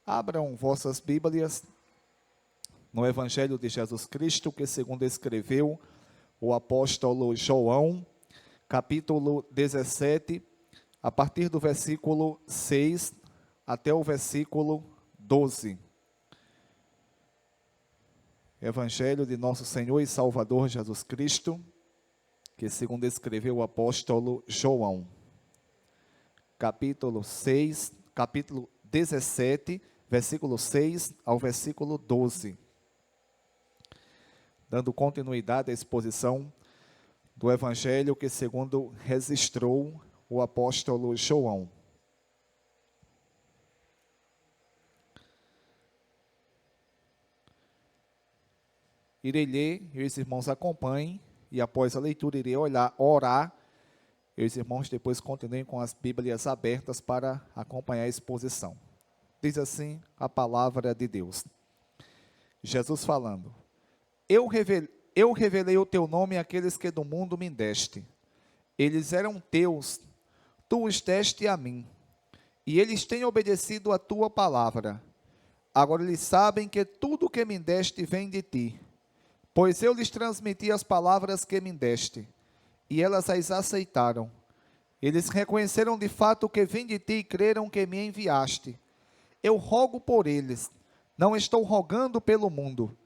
Abram vossas Bíblias no Evangelho de Jesus Cristo, que segundo escreveu o apóstolo João, capítulo 17, a partir do versículo 6 até o versículo 12. Evangelho de nosso Senhor e Salvador Jesus Cristo, que segundo escreveu o apóstolo João, capítulo 17, versículo 6 ao versículo 12. Dando continuidade à exposição do Evangelho que segundo registrou o apóstolo João. Irei ler, e os irmãos acompanhem, e após a leitura irei orar, e os irmãos depois continuem com as Bíblias abertas para acompanhar a exposição. Diz assim a palavra de Deus. Jesus falando: Eu revelei o teu nome àqueles que do mundo me deste. Eles eram teus, tu os deste a mim, e eles têm obedecido a tua palavra. Agora eles sabem que tudo que me deste vem de ti, pois eu lhes transmiti as palavras que me deste, e elas as aceitaram. Eles reconheceram de fato que vim de ti e creram que me enviaste. Eu rogo por eles, não estou rogando pelo mundo,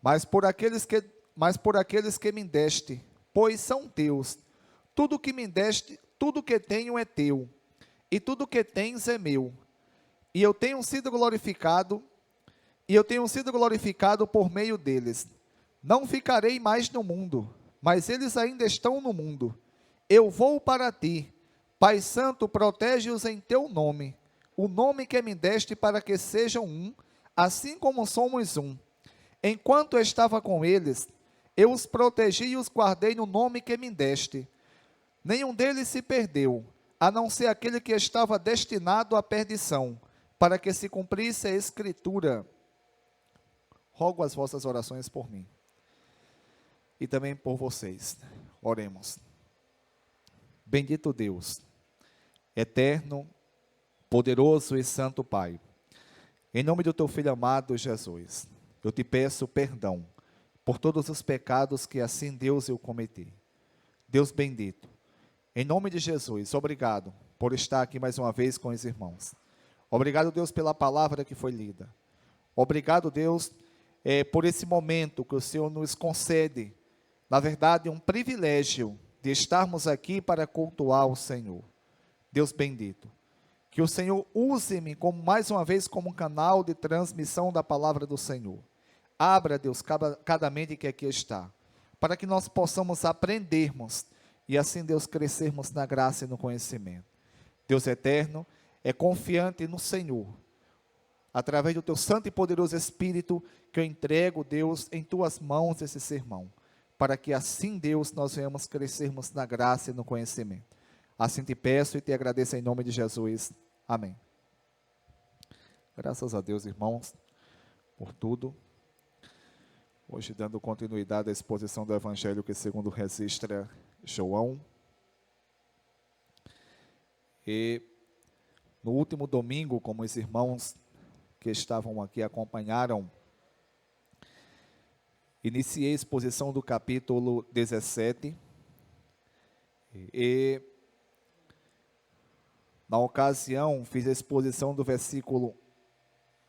mas por aqueles que me deste, pois são teus. Tudo que me deste, tudo que tenho é teu, e tudo que tens é meu. E eu tenho sido glorificado por meio deles. Não ficarei mais no mundo, mas eles ainda estão no mundo. Eu vou para ti. Pai Santo, protege-os em teu nome, o nome que me deste, para que sejam um, assim como somos um. Enquanto eu estava com eles, eu os protegi e os guardei no nome que me deste. Nenhum deles se perdeu, a não ser aquele que estava destinado à perdição, para que se cumprisse a Escritura. Rogo as vossas orações por mim e também por vocês. Oremos. Bendito Deus, eterno, poderoso e santo Pai, em nome do teu Filho amado Jesus, eu te peço perdão por todos os pecados que assim, Deus, eu cometi. Deus bendito, em nome de Jesus, obrigado por estar aqui mais uma vez com os irmãos. Obrigado, Deus, pela palavra que foi lida. Obrigado, Deus, por esse momento que o Senhor nos concede. Na verdade, um privilégio de estarmos aqui para cultuar o Senhor. Deus bendito, que o Senhor use-me mais uma vez como um canal de transmissão da palavra do Senhor. Abra, Deus, cada mente que aqui está, para que nós possamos aprendermos e assim, Deus, crescermos na graça e no conhecimento. Deus eterno, é confiante no Senhor, através do teu santo e poderoso Espírito, que eu entrego, Deus, em tuas mãos esse sermão, para que assim, Deus, nós venhamos crescermos na graça e no conhecimento. Assim te peço e te agradeço em nome de Jesus. Amém. Graças a Deus, irmãos, por tudo. Hoje, dando continuidade à exposição do Evangelho que segundo registra João. E no último domingo, como os irmãos que estavam aqui acompanharam, iniciei a exposição do capítulo 17, e na ocasião fiz a exposição do versículo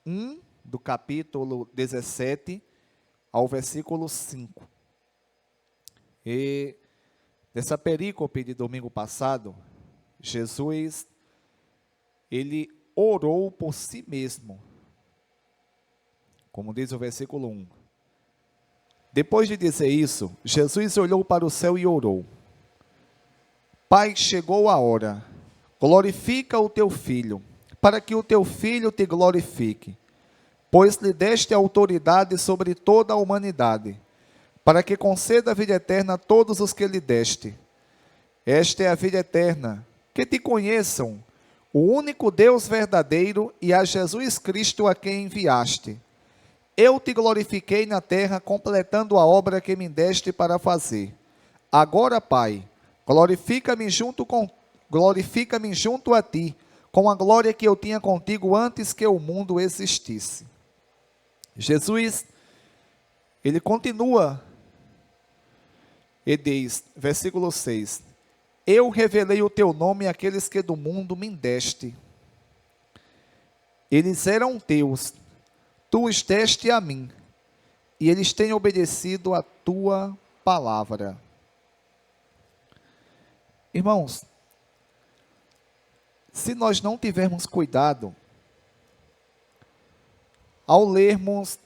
1 do capítulo 17 ao versículo 5. E nessa perícope de domingo passado, Jesus, ele orou por si mesmo, como diz o versículo 1. Depois de dizer isso, Jesus olhou para o céu e orou: Pai, chegou a hora, glorifica o teu Filho, para que o teu Filho te glorifique, pois lhe deste autoridade sobre toda a humanidade, para que conceda a vida eterna a todos os que lhe deste. Esta é a vida eterna, que te conheçam, o único Deus verdadeiro, e a Jesus Cristo a quem enviaste. Eu te glorifiquei na terra, completando a obra que me deste para fazer. Agora, Pai, glorifica-me junto a ti, com a glória que eu tinha contigo antes que o mundo existisse. Jesus, ele continua, e diz, versículo 6, eu revelei o teu nome àqueles que do mundo me deste. Eles eram teus, tu os deste a mim, e eles têm obedecido a tua palavra. Irmãos, se nós não tivermos cuidado, ao lermos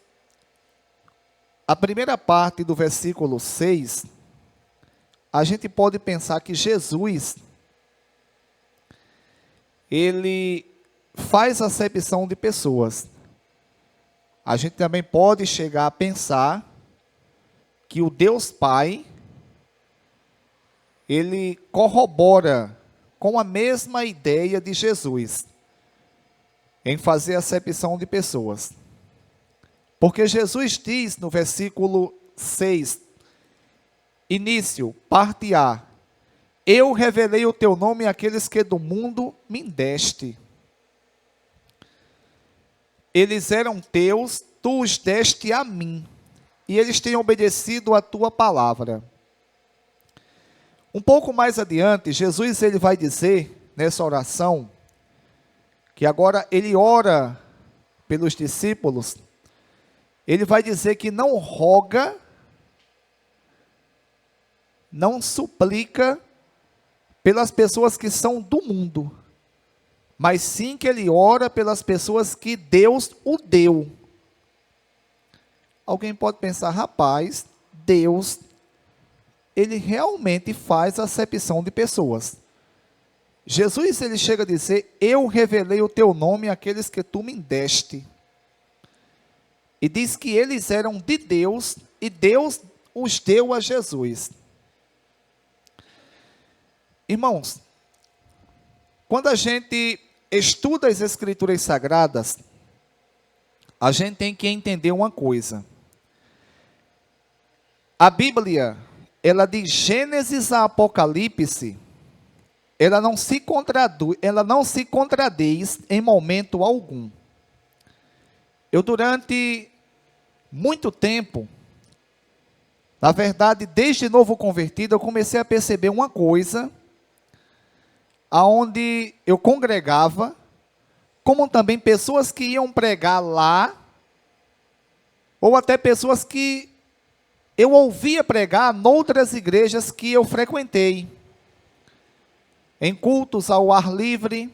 a primeira parte do versículo 6, a gente pode pensar que Jesus, ele faz acepção de pessoas. A gente também pode chegar a pensar que o Deus Pai, ele corrobora com a mesma ideia de Jesus, em fazer acepção de pessoas. Porque Jesus diz no versículo 6, início, parte A, eu revelei o teu nome àqueles que do mundo me deste. Eles eram teus, tu os deste a mim, e eles têm obedecido a tua palavra. Um pouco mais adiante, Jesus ele vai dizer, nessa oração, que agora ele ora pelos discípulos, ele vai dizer que não roga, não suplica pelas pessoas que são do mundo, mas sim que ele ora pelas pessoas que Deus o deu. Alguém pode pensar, rapaz, Deus, ele realmente faz acepção de pessoas. Jesus, ele chega a dizer, eu revelei o teu nome àqueles que tu me deste. E diz que eles eram de Deus, e Deus os deu a Jesus. Irmãos, quando a gente estuda as Escrituras Sagradas, a gente tem que entender uma coisa. A Bíblia, ela de Gênesis a Apocalipse, ela não se contradiz em momento algum. Eu durante muito tempo, na verdade, desde novo convertido, eu comecei a perceber uma coisa, aonde eu congregava, como também pessoas que iam pregar lá, ou até pessoas que eu ouvia pregar noutras igrejas que eu frequentei, em cultos ao ar livre.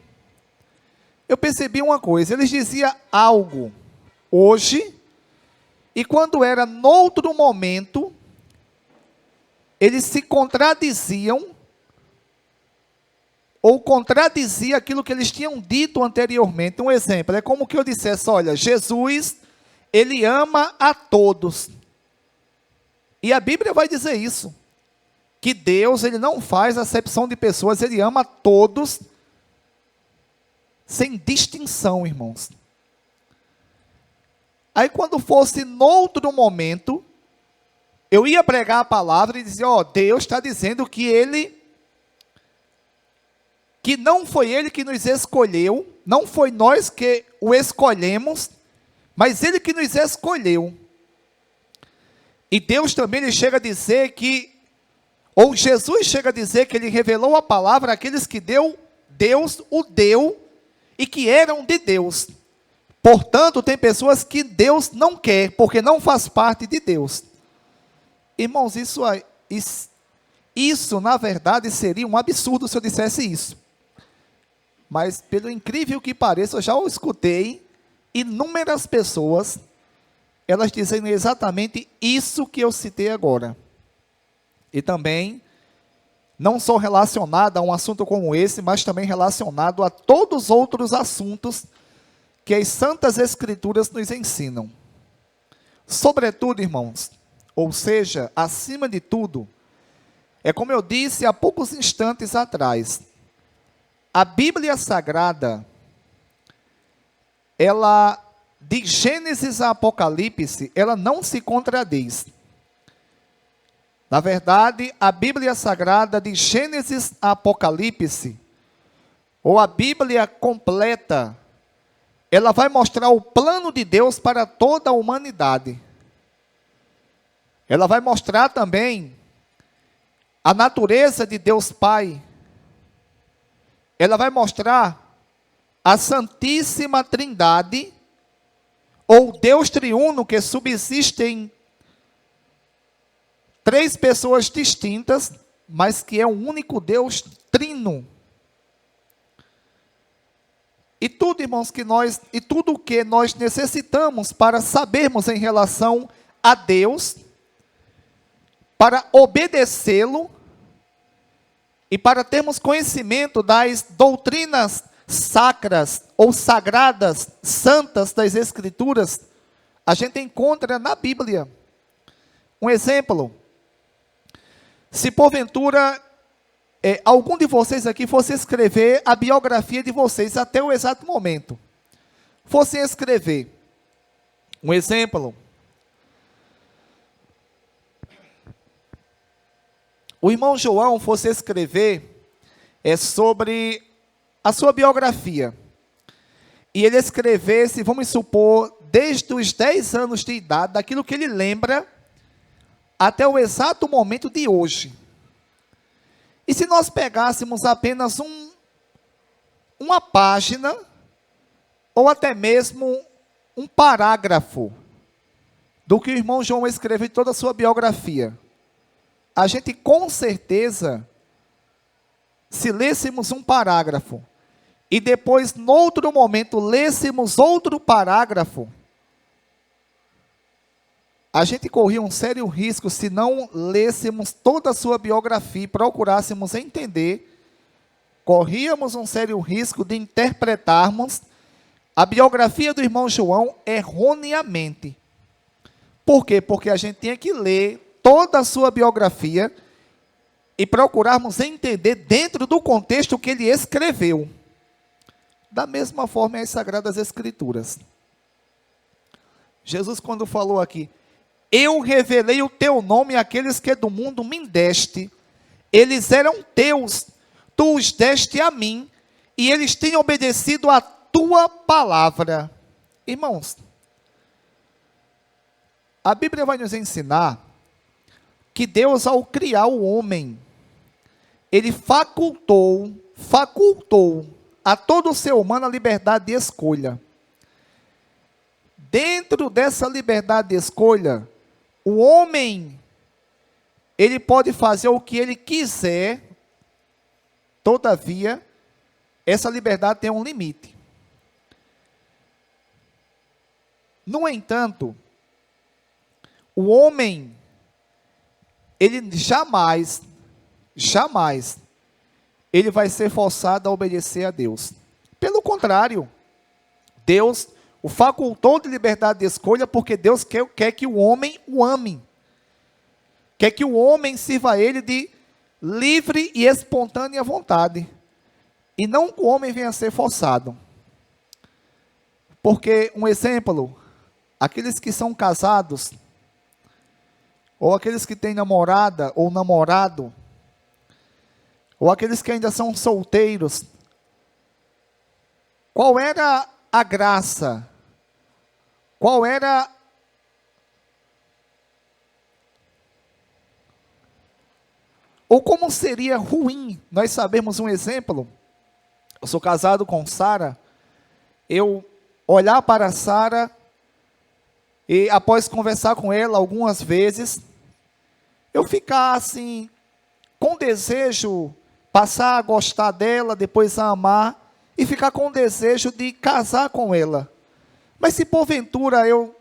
Eu percebi uma coisa, eles diziam algo hoje, e quando era noutro momento, eles se contradiziam, ou contradizia aquilo que eles tinham dito anteriormente. Um exemplo, é como que eu dissesse, olha, Jesus, ele ama a todos. E a Bíblia vai dizer isso, que Deus, ele não faz acepção de pessoas, ele ama a todos, sem distinção, irmãos. Aí quando fosse noutro momento, eu ia pregar a palavra e dizer, Deus está dizendo que não foi Ele que nos escolheu, não foi nós que o escolhemos, mas Ele que nos escolheu. E Deus também ele chega a dizer que, ou Jesus chega a dizer que Ele revelou a palavra àqueles que Deus o deu, e que eram de Deus. Portanto, tem pessoas que Deus não quer, porque não faz parte de Deus. Irmãos, isso na verdade seria um absurdo se eu dissesse isso. Mas, pelo incrível que pareça, eu já escutei inúmeras pessoas, elas dizendo exatamente isso que eu citei agora. E também, não só relacionado a um assunto como esse, mas também relacionado a todos os outros assuntos que as Santas Escrituras nos ensinam. Sobretudo, irmãos, ou seja, acima de tudo, é como eu disse há poucos instantes atrás, a Bíblia Sagrada, ela, de Gênesis a Apocalipse, ela não se contradiz. Na verdade, a Bíblia Sagrada, de Gênesis a Apocalipse, ou a Bíblia completa, ela vai mostrar o plano de Deus para toda a humanidade. Ela vai mostrar também a natureza de Deus Pai. Ela vai mostrar a Santíssima Trindade, ou Deus triuno, que subsiste em três pessoas distintas, mas que é um único Deus trino. E tudo, irmãos, tudo o que nós necessitamos para sabermos em relação a Deus, para obedecê-lo e para termos conhecimento das doutrinas sacras ou sagradas, santas das Escrituras, a gente encontra na Bíblia. Um exemplo: se porventura algum de vocês aqui fosse escrever a biografia de vocês até o exato momento, fosse escrever, um exemplo, o irmão João fosse escrever sobre a sua biografia, e ele escrevesse, vamos supor, desde os 10 anos de idade, daquilo que ele lembra, até o exato momento de hoje. E se nós pegássemos apenas uma página, ou até mesmo um parágrafo, do que o irmão João escreveu em toda a sua biografia, a gente com certeza, se lêssemos um parágrafo, e depois, noutro momento, lêssemos outro parágrafo, a gente corria um sério risco se não lêssemos toda a sua biografia e procurássemos entender, corríamos um sério risco de interpretarmos a biografia do irmão João erroneamente. Por quê? Porque a gente tinha que ler toda a sua biografia e procurarmos entender dentro do contexto que ele escreveu. Da mesma forma, as Sagradas Escrituras. Jesus, quando falou aqui, eu revelei o teu nome àqueles que do mundo me deste. Eles eram teus, tu os deste a mim, e eles têm obedecido a tua palavra. Irmãos, a Bíblia vai nos ensinar que Deus, ao criar o homem, ele facultou a todo ser humano a liberdade de escolha. Dentro dessa liberdade de escolha, o homem, ele pode fazer o que ele quiser, todavia, essa liberdade tem um limite. No entanto, o homem, ele jamais, ele vai ser forçado a obedecer a Deus. Pelo contrário, Deus o facultou de liberdade de escolha, porque Deus quer que o homem o ame. Quer que o homem sirva a Ele de livre e espontânea vontade. E não que o homem venha a ser forçado. Porque, um exemplo, aqueles que são casados, ou aqueles que têm namorada ou namorado, ou aqueles que ainda são solteiros, qual era a graça? Qual era ou como seria ruim nós sabermos um exemplo? Eu sou casado com Sara, eu olhar para Sara e após conversar com ela algumas vezes, eu ficar assim, com desejo, passar a gostar dela, depois a amar, e ficar com desejo de casar com ela. Mas se porventura eu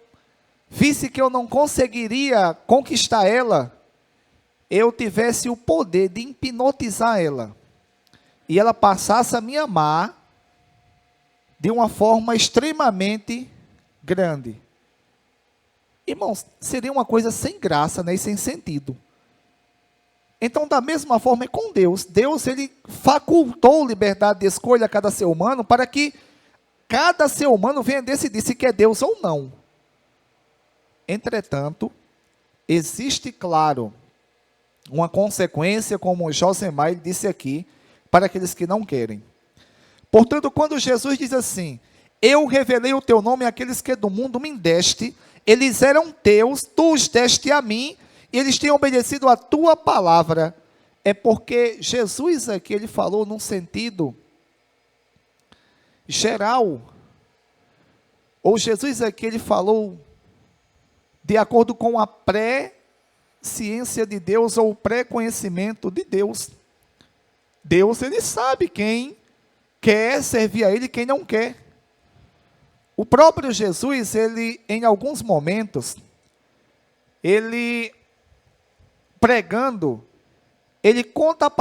visse que eu não conseguiria conquistar ela, eu tivesse o poder de hipnotizar ela, e ela passasse a me amar de uma forma extremamente grande. Irmãos, seria uma coisa sem graça, né, e sem sentido. Então, da mesma forma é com Deus. Deus, ele facultou liberdade de escolha a cada ser humano, para que cada ser humano venha decidir se quer Deus ou não. Entretanto, existe, claro, uma consequência, como Josemar disse aqui, para aqueles que não querem. Portanto, quando Jesus diz assim, eu revelei o teu nome àqueles que do mundo me deste, eles eram teus, tu os deste a mim, e eles têm obedecido a tua palavra. É porque Jesus aqui, ele falou num sentido geral, ou Jesus aqui, ele falou de acordo com a pré-ciência de Deus, ou o pré-conhecimento de Deus. Deus, ele sabe quem quer servir a ele e quem não quer. O próprio Jesus, ele, em alguns momentos, ele pregando, ele conta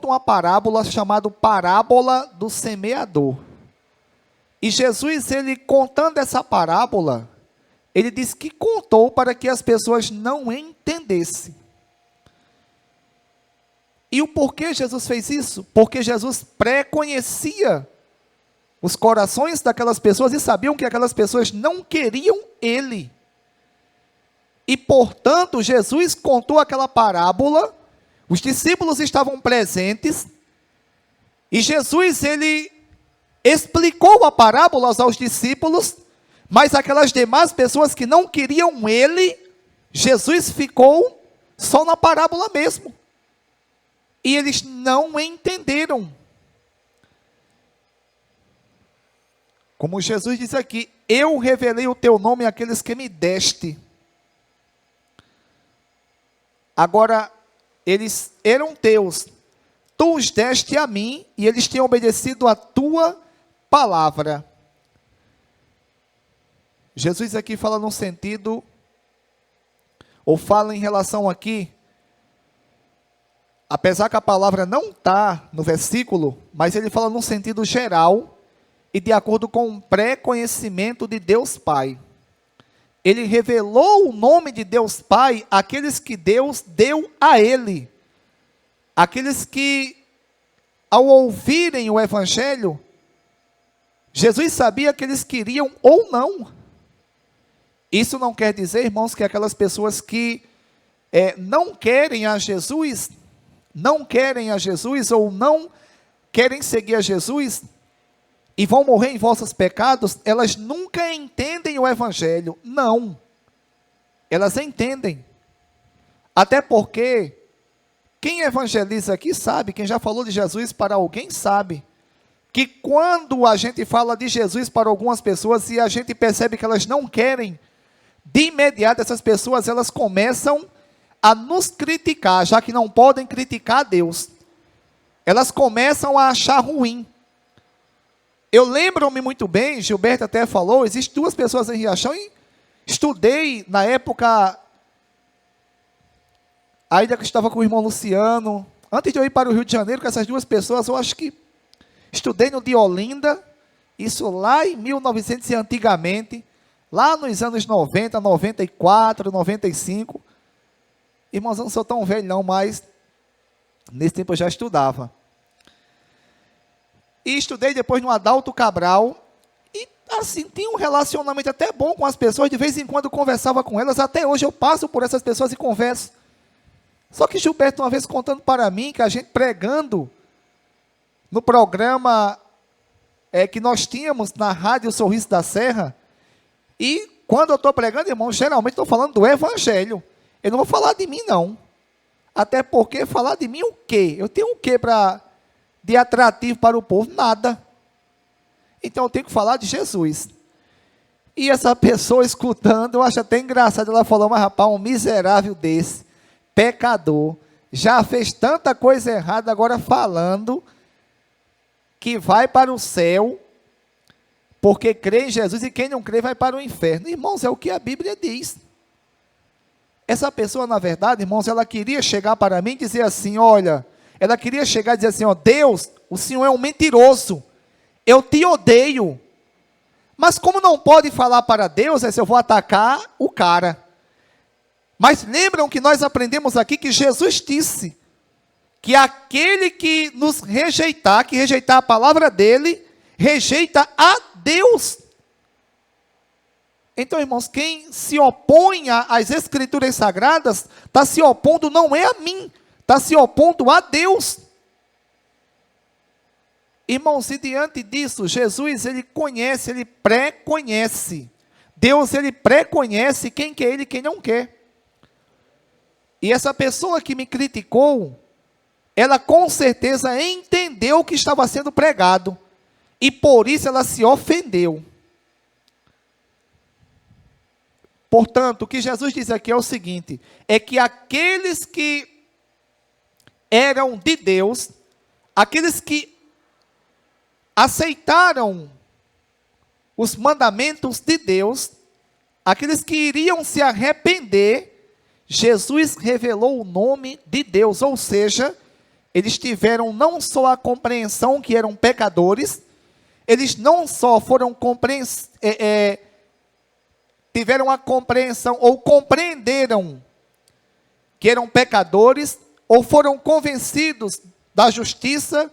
uma parábola chamada parábola do semeador. E Jesus, ele contando essa parábola, ele diz que contou para que as pessoas não entendessem. E o porquê Jesus fez isso? Porque Jesus pré-conhecia os corações daquelas pessoas e sabiam que aquelas pessoas não queriam ele. E, portanto, Jesus contou aquela parábola, os discípulos estavam presentes, e Jesus, ele explicou a parábola aos discípulos, mas aquelas demais pessoas que não queriam ele, Jesus ficou só na parábola mesmo. E eles não entenderam. Como Jesus diz aqui, eu revelei o teu nome àqueles que me deste. Agora, eles eram teus, tu os deste a mim, e eles têm obedecido a tua palavra. Jesus aqui fala num sentido, ou fala em relação aqui, apesar que a palavra não está no versículo, mas ele fala num sentido geral, e de acordo com o pré-conhecimento de Deus Pai. Ele revelou o nome de Deus Pai àqueles que Deus deu a ele. Aqueles que, ao ouvirem o Evangelho, Jesus sabia que eles queriam ou não. Isso não quer dizer, irmãos, que aquelas pessoas que não querem a Jesus, ou não querem seguir a Jesus, e vão morrer em vossos pecados, elas nunca entendem o Evangelho. Não. Elas entendem. Até porque, quem evangeliza aqui sabe, quem já falou de Jesus para alguém sabe, que quando a gente fala de Jesus para algumas pessoas e a gente percebe que elas não querem, de imediato essas pessoas, elas começam a nos criticar, já que não podem criticar a Deus. Elas começam a achar ruim. Eu lembro-me muito bem, Gilberto até falou, existem duas pessoas em Riachão, e estudei na época, ainda que estava com o irmão Luciano, antes de eu ir para o Rio de Janeiro com essas duas pessoas, eu acho que estudei no de Olinda, isso lá em 1900 e antigamente, lá nos anos 90, 94, 95, irmãos, eu não sou tão velho não, mas nesse tempo eu já estudava. E estudei depois no Adalto Cabral, e assim, tinha um relacionamento até bom com as pessoas, de vez em quando conversava com elas, até hoje eu passo por essas pessoas e converso. Só que Gilberto uma vez contando para mim, que a gente pregando, no programa que nós tínhamos na Rádio Sorriso da Serra, e quando eu estou pregando, irmão, geralmente estou falando do Evangelho, eu não vou falar de mim não, até porque falar de mim o quê? Eu tenho o quê de atrativo para o povo? Nada. Então eu tenho que falar de Jesus. E essa pessoa escutando, eu acho até engraçado, ela falou, mas rapaz, um miserável desse, pecador, já fez tanta coisa errada, agora falando que vai para o céu, porque crê em Jesus, e quem não crê vai para o inferno. Irmãos, é o que a Bíblia diz. Essa pessoa, na verdade, irmãos, ela queria chegar para mim e dizer assim, olha, ela queria chegar e dizer assim, ó, Deus, o Senhor é um mentiroso, eu te odeio. Mas como não pode falar para Deus, eu vou atacar o cara. Mas lembram que nós aprendemos aqui que Jesus disse que aquele que nos rejeitar, que rejeitar a palavra dele, rejeita a Deus. Então, irmãos, quem se opõe às Escrituras Sagradas, está se opondo não é a mim, está se opondo a Deus. Irmãos, e diante disso, Jesus, ele conhece, ele pré-conhece. Deus, ele pré-conhece quem quer ele e quem não quer. E essa pessoa que me criticou, ela com certeza entendeu o que estava sendo pregado. E por isso ela se ofendeu. Portanto, o que Jesus diz aqui é o seguinte, é que aqueles que eram de Deus, aqueles que aceitaram os mandamentos de Deus, aqueles que iriam se arrepender, Jesus revelou o nome de Deus, ou seja, eles tiveram não só a compreensão que eram pecadores, eles não só tiveram a compreensão, ou compreenderam que eram pecadores, ou foram convencidos da justiça,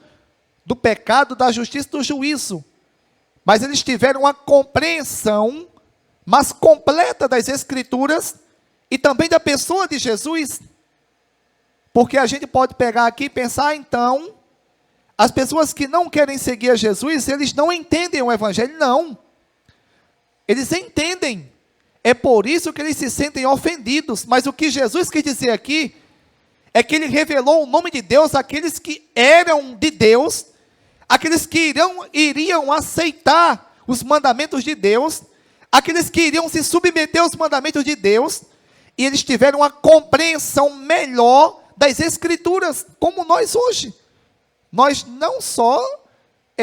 do pecado, da justiça, do juízo. Mas eles tiveram a compreensão, mas completa das Escrituras, e também da pessoa de Jesus. Porque a gente pode pegar aqui e pensar, então, as pessoas que não querem seguir a Jesus, eles não entendem o Evangelho. Não. Eles entendem. É por isso que eles se sentem ofendidos. Mas o que Jesus quis dizer aqui, é que ele revelou o nome de Deus àqueles que eram de Deus, aqueles que iriam aceitar os mandamentos de Deus, aqueles que iriam se submeter aos mandamentos de Deus, e eles tiveram a compreensão melhor das Escrituras, como nós hoje. Nós não só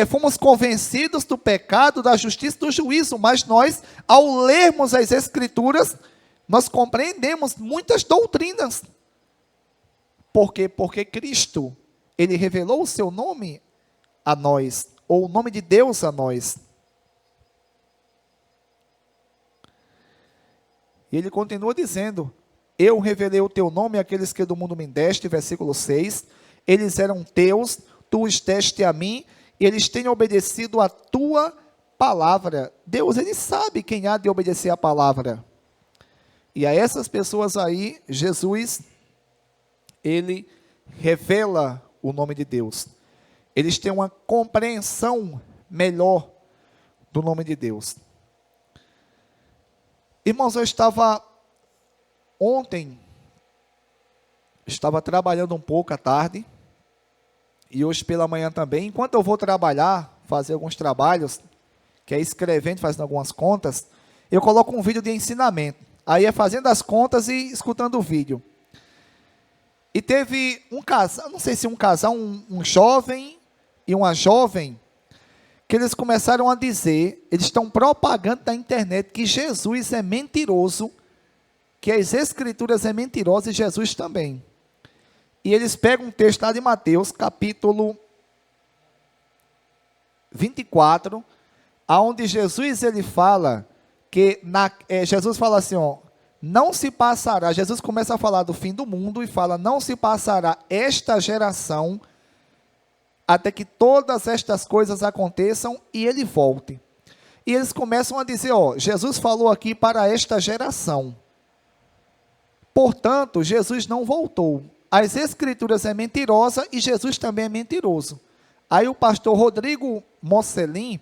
fomos convencidos do pecado, da justiça, do juízo, mas nós, ao lermos as Escrituras, nós compreendemos muitas doutrinas. Por quê? Porque Cristo, ele revelou o seu nome a nós, ou o nome de Deus a nós. E ele continua dizendo, eu revelei o teu nome àqueles que do mundo me deste, versículo 6, eles eram teus, tu os deste a mim, e eles têm obedecido a tua palavra. Deus, ele sabe quem há de obedecer a palavra. E a essas pessoas aí, Jesus, ele revela o nome de Deus. Eles têm uma compreensão melhor do nome de Deus. Irmãos, eu estava trabalhando um pouco à tarde, e hoje pela manhã também. Enquanto eu vou trabalhar, fazer alguns trabalhos, que é escrevendo, fazendo algumas contas, eu coloco um vídeo de ensinamento. Aí é fazendo as contas e escutando o vídeo. E teve um casal, não sei se um casal, um jovem e uma jovem, que eles começaram a dizer, eles estão propagando na internet que Jesus é mentiroso, que as Escrituras é mentirosa e Jesus também. E eles pegam um texto lá de Mateus, capítulo 24, aonde Jesus ele fala que, Jesus fala assim, não se passará, Jesus começa a falar do fim do mundo e fala, não se passará esta geração até que todas estas coisas aconteçam e ele volte. E eles começam a dizer, Jesus falou aqui para esta geração. Portanto, Jesus não voltou. As Escrituras é mentirosa e Jesus também é mentiroso. Aí o pastor Rodrigo Mocelin,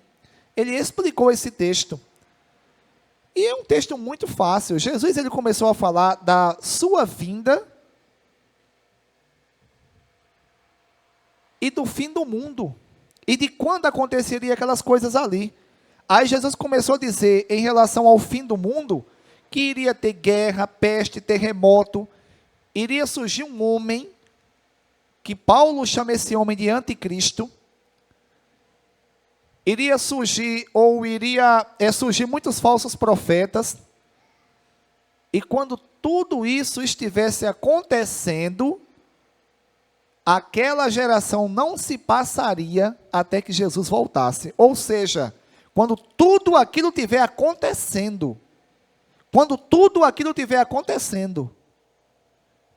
ele explicou esse texto. E é um texto muito fácil. Jesus ele começou a falar da sua vinda e do fim do mundo. E de quando aconteceria aquelas coisas ali. Aí Jesus começou a dizer, em relação ao fim do mundo, que iria ter guerra, peste, terremoto. Iria surgir um homem, que Paulo chama esse homem de anticristo. Iria surgir muitos falsos profetas. E quando tudo isso estivesse acontecendo, aquela geração não se passaria até que Jesus voltasse. Ou seja, quando tudo aquilo estiver acontecendo,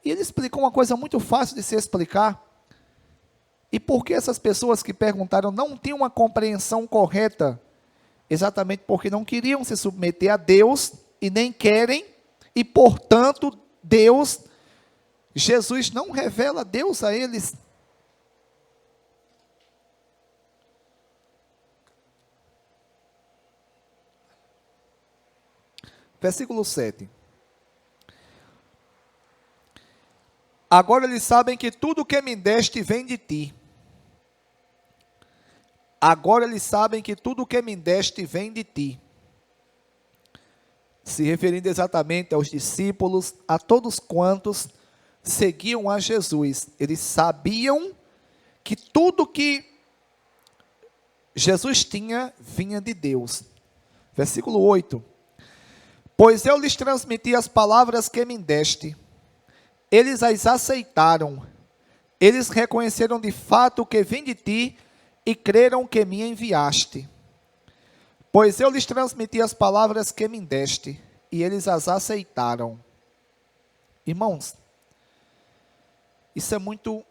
e ele explicou uma coisa muito fácil de se explicar. E por que essas pessoas que perguntaram não tinham uma compreensão correta? Exatamente porque não queriam se submeter a Deus e nem querem, e portanto Jesus não revela Deus a eles. Versículo 7. Agora eles sabem que tudo o que me deste vem de ti. Agora eles sabem que tudo o que me deste vem de ti. Se referindo exatamente aos discípulos, a todos quantos seguiam a Jesus. Eles sabiam que tudo que Jesus tinha vinha de Deus. Versículo 8. Pois eu lhes transmiti as palavras que me deste. Eles as aceitaram. Eles reconheceram de fato que vim de ti e creram que me enviaste. Pois eu lhes transmiti as palavras que me deste, e eles as aceitaram. Irmãos, isso é muito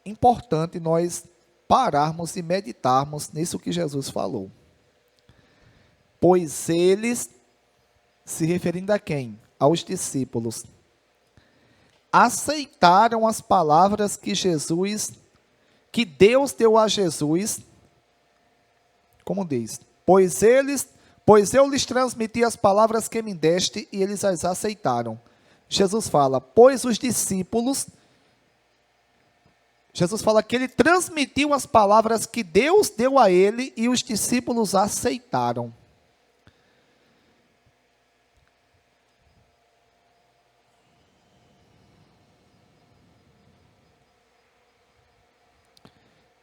importante nós pararmos e meditarmos nisso que Jesus falou. Pois eles, se referindo a quem? Aos discípulos, aceitaram as palavras que Deus deu a Jesus, como diz, pois eu lhes transmiti as palavras que me deste e eles as aceitaram. Jesus fala, pois os discípulos, Jesus fala que ele transmitiu as palavras que Deus deu a ele e os discípulos aceitaram.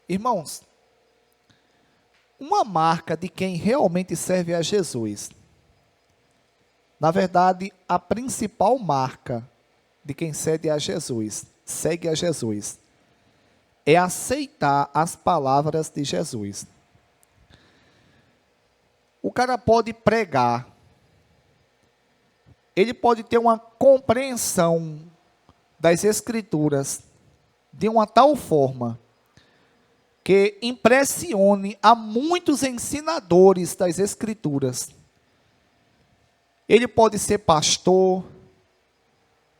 Irmãos, uma marca de quem realmente serve a Jesus, na verdade, a principal marca de quem segue a Jesus, é aceitar as palavras de Jesus. O cara pode pregar, ele pode ter uma compreensão das Escrituras de uma tal forma que impressione a muitos ensinadores das Escrituras. Ele pode ser pastor,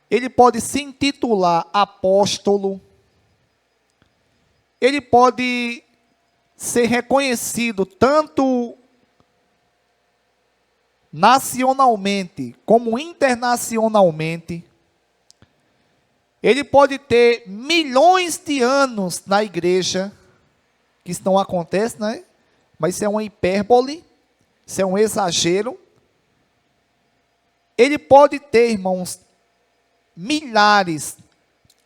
ele pode se intitular apóstolo, ele pode ser reconhecido tanto nacionalmente como internacionalmente. Ele pode ter milhões de anos na igreja, que isso não acontece, né? Mas isso é uma hipérbole, isso é um exagero. Ele pode ter, irmãos, milhares,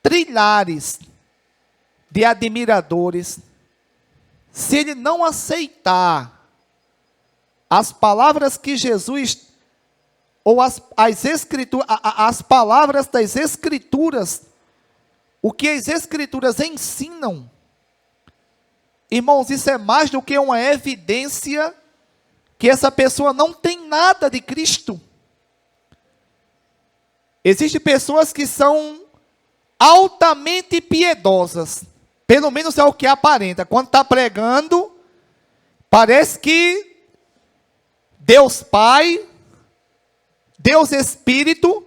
trilhares de admiradores. Se ele não aceitar as palavras que Jesus, ou as palavras das Escrituras, o que as Escrituras ensinam, irmãos, isso é mais do que uma evidência que essa pessoa não tem nada de Cristo. Existem pessoas que são altamente piedosas, pelo menos é o que aparenta. Quando está pregando, parece que Deus Pai, Deus Espírito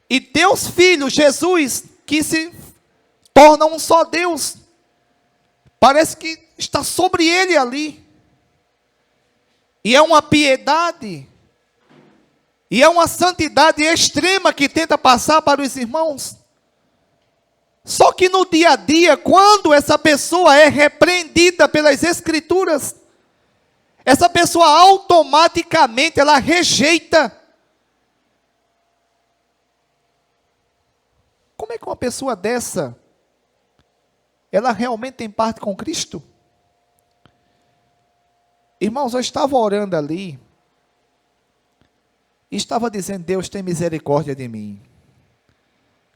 e Deus Filho, Jesus, que se torna um só Deus, parece que está sobre ele ali. E é uma piedade, e é uma santidade extrema que tenta passar para os irmãos. Só que no dia a dia, quando essa pessoa é repreendida pelas Escrituras, essa pessoa automaticamente ela rejeita. Como é que uma pessoa dessa, ela realmente tem parte com Cristo? Irmãos, eu estava orando ali, e estava dizendo, Deus tem misericórdia de mim.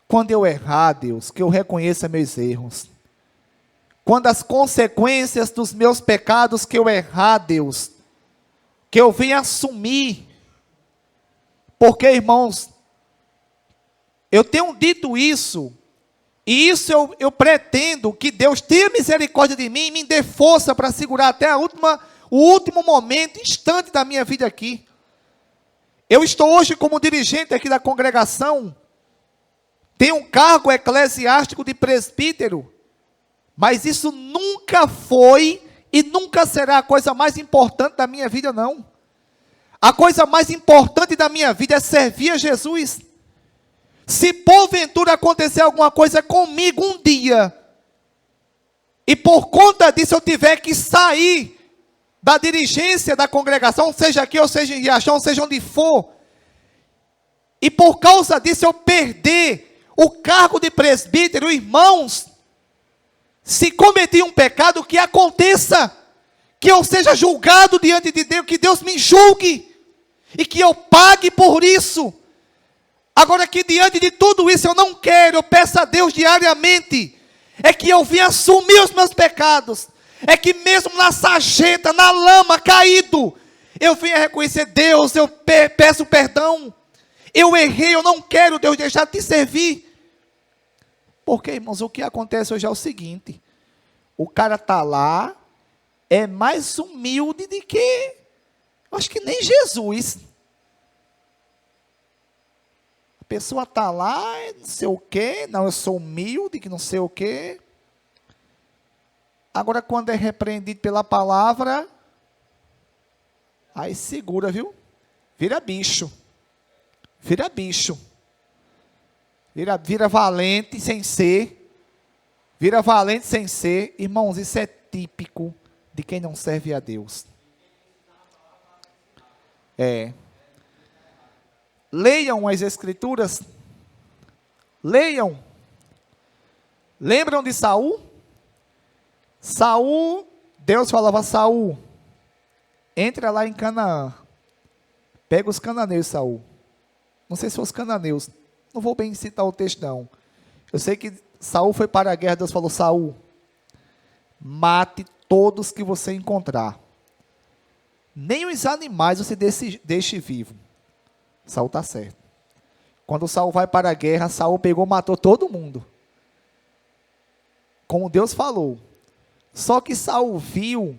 Quando eu errar, Deus, que eu reconheça meus erros. Quando as consequências dos meus pecados que eu errar, Deus, que eu venha assumir. Porque, irmãos, eu tenho dito isso, e isso eu pretendo que Deus tenha misericórdia de mim e me dê força para segurar até o último momento, instante da minha vida aqui. Eu estou hoje como dirigente aqui da congregação, tenho um cargo eclesiástico de presbítero, mas isso nunca foi e nunca será a coisa mais importante da minha vida, não. A coisa mais importante da minha vida é servir a Jesus. Se porventura acontecer alguma coisa comigo um dia, e por conta disso eu tiver que sair da dirigência da congregação, seja aqui ou seja em Riachão, seja onde for, e por causa disso eu perder o cargo de presbítero, irmãos, se cometi um pecado, que aconteça, que eu seja julgado diante de Deus, que Deus me julgue, e que eu pague por isso. Agora que diante de tudo isso eu não quero, eu peço a Deus diariamente, é que eu venha assumir os meus pecados, é que mesmo na sarjeta, na lama, caído, eu venha reconhecer: Deus, eu peço perdão, eu errei, eu não quero, Deus, deixar de te servir. Porque, irmãos, o que acontece hoje é o seguinte: o cara está lá, é mais humilde do que, acho que nem Jesus. A pessoa está lá, não sei o quê, não, eu sou humilde, que não sei o quê. Agora, quando é repreendido pela palavra, aí segura, viu? Vira bicho. Vira bicho. Vira valente sem ser. Vira valente sem ser. Irmãos, isso é típico de quem não serve a Deus. Leiam as Escrituras. Leiam. Lembram de Saul? Saul, Deus falava: Saul, entra lá em Canaã. Pega os cananeus, Saul. Não sei se foram os cananeus. Não vou bem citar o texto, não. Eu sei que Saul foi para a guerra. Deus falou: Saul, mate todos que você encontrar. Nem os animais você deixe vivo. Saul está certo. Quando Saul vai para a guerra, Saul pegou, matou todo mundo. Como Deus falou. Só que Saul viu